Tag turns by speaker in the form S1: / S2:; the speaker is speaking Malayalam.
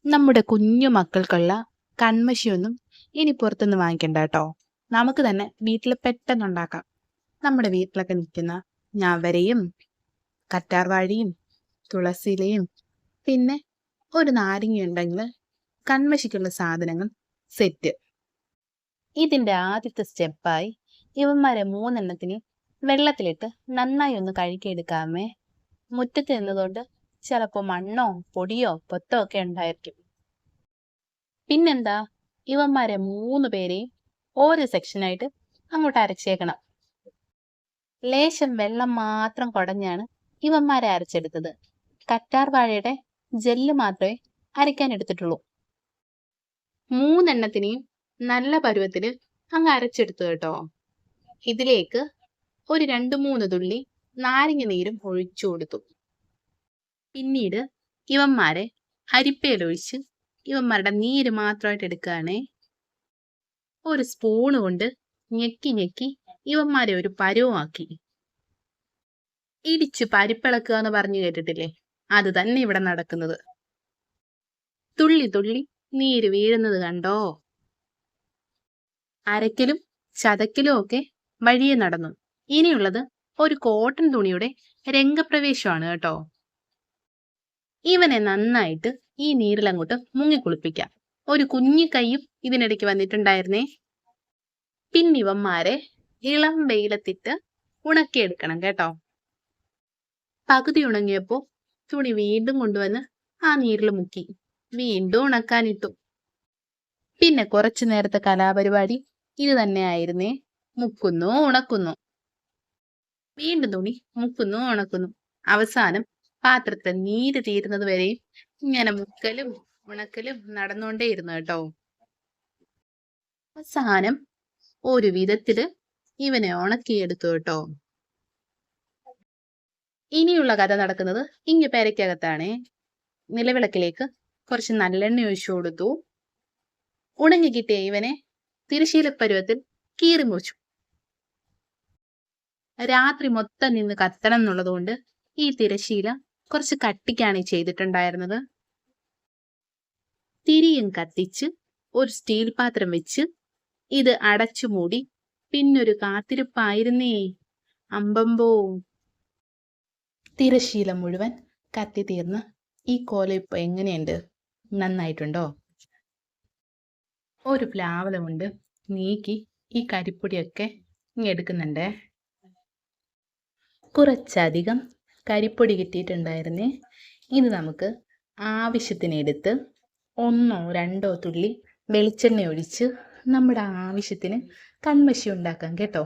S1: നമ്മുടെ കുഞ്ഞു മക്കൾക്കുള്ള കൺമഷിയൊന്നും ഇനി പുറത്തുനിന്ന് വാങ്ങിക്കണ്ട കേട്ടോ. നമുക്ക് തന്നെ വീട്ടിൽ പെട്ടെന്ന് ഉണ്ടാക്കാം. നമ്മുടെ വീട്ടിലൊക്കെ നിൽക്കുന്ന ഞവരയും കറ്റാർവാഴയും തുളസിയിലയും പിന്നെ ഒരു നാരങ്ങ ഉണ്ടെങ്കിൽ കൺമഷിക്കുള്ള സാധനങ്ങൾ സെറ്റ്. ഇതിന്റെ ആദ്യത്തെ സ്റ്റെപ്പായി ഇവന്മാരെ മൂന്നെണ്ണത്തിന് വെള്ളത്തിലിട്ട് നന്നായി ഒന്ന് കഴുകിയെടുക്കാമേ. മുറ്റത്ത് നിന്നതുകൊണ്ട് ചിലപ്പോൾ മണ്ണോ പൊടിയോ പൊത്തോ ഒക്കെ ഉണ്ടായിരിക്കും. പിന്നെന്താ, ഇവന്മാരെ 3 പേരെയും ഓരോ സെക്ഷനായിട്ട് അങ്ങോട്ട് അരച്ചേക്കണം. ലേശം വെള്ളം മാത്രം കുടഞ്ഞാണ് ഇവന്മാരെ അരച്ചെടുത്തത്. കറ്റാർ വാഴയുടെ ജെല്ല് മാത്രമേ അരയ്ക്കാൻ എടുത്തിട്ടുള്ളൂ. 3 എണ്ണത്തിനെയും നല്ല പരുവത്തിൽ അങ്ങ് അരച്ചെടുത്തു കേട്ടോ. ഇതിലേക്ക് ഒരു 2-3 തുള്ളി നാരങ്ങ നീരും ഒഴിച്ചു കൊടുത്തു. പിന്നീട് ഇവന്മാരെ അരിപ്പയിലൊഴിച്ച് ഇവന്മാരുടെ നീര് മാത്രമായിട്ട് എടുക്കുകയാണേ. ഒരു സ്പൂണ് കൊണ്ട് ഞെക്കി ഞെക്കി ഇവന്മാരെ ഒരു പരുവമാക്കി. ഇടിച്ച് പരിപ്പിളക്കുക എന്ന് പറഞ്ഞു കേട്ടിട്ടില്ലേ? അത് തന്നെ ഇവിടെ നടക്കുന്നത്. തുള്ളി തുള്ളി നീര് വീഴുന്നത് കണ്ടോ? അരക്കലും ചതക്കലും ഒക്കെ വഴിയെ നടന്നു. ഇനിയുള്ളത് ഒരു കോട്ടൺ തുണിയുടെ രംഗപ്രവേശമാണ് കേട്ടോ. ഇവനെ നന്നായിട്ട് ഈ നീരിലങ്ങോട്ട് മുങ്ങിക്കുളിപ്പിക്കാം. ഒരു കുഞ്ഞു കൈയും ഇതിനിടയ്ക്ക് വന്നിട്ടുണ്ടായിരുന്നേ. പിന്നിവന്മാരെ ഇളം വെയിലത്തിട്ട് ഉണക്കിയെടുക്കണം കേട്ടോ. പകുതി ഉണങ്ങിയപ്പോ തുണി വീണ്ടും കൊണ്ടുവന്ന് ആ നീരിൽ മുക്കി വീണ്ടും ഉണക്കാനിട്ടു. പിന്നെ കുറച്ചു നേരത്തെ കലാപരിപാടി ഇത് തന്നെയായിരുന്നേ. മുക്കുന്നു ഉണക്കുന്നു, വീണ്ടും തുണി മുക്കുന്നു ഉണക്കുന്നു. അവസാനം പാത്രത്തിൽ നീര് തീരുന്നത് വരെയും ഇങ്ങനെ മുക്കലും ഉണക്കലും നടന്നുകൊണ്ടേയിരുന്നു കേട്ടോ. അവസാനം ഒരു വിധത്തില് ഇവനെ ഉണക്കിയെടുത്തു കേട്ടോ. ഇനിയുള്ള കഥ നടക്കുന്നത് ഇങ്ങ് പെരയ്ക്കകത്താണേ. നിലവിളക്കിലേക്ക് കുറച്ച് നല്ലെണ്ണ ഒഴിച്ചു കൊടുത്തു. ഉണങ്ങി കിട്ടിയ ഇവനെ തിരശീല പരുവത്തിൽ കീറി മുറിച്ചു. രാത്രി മൊത്തം നിന്ന് കത്തണം എന്നുള്ളതുകൊണ്ട് ഈ തിരശീല കുറച്ച് കട്ടിക്കാണ് ചെയ്തിട്ടുണ്ടായിരുന്നത്. തിരിയും കത്തിച്ച് ഒരു സ്റ്റീൽ പാത്രം വെച്ച് ഇത് അടച്ചു മൂടി പിന്നൊരു കാത്തിരിപ്പായിരുന്നേ. അമ്പമ്പോ, തിരശീല മുഴുവൻ കത്തി തീർന്ന് ഈ കോലം ഇപ്പൊ എങ്ങനെയുണ്ട്? നന്നായിട്ടുണ്ടോ? ഒരു പ്ലാവല കൊണ്ട് നീക്കി ഈ കരിപ്പൊടിയൊക്കെ എടുക്കുന്നുണ്ടേ. കുറച്ചധികം കരിപ്പൊടി കിട്ടിയിട്ടുണ്ടായിരുന്നേ. ഇത് നമുക്ക് ആവശ്യത്തിന് എടുത്ത് 1-2 തുള്ളി വെളിച്ചെണ്ണ ഒഴിച്ച് നമ്മുടെ ആവശ്യത്തിന് കൺമഷി ഉണ്ടാക്കാം കേട്ടോ.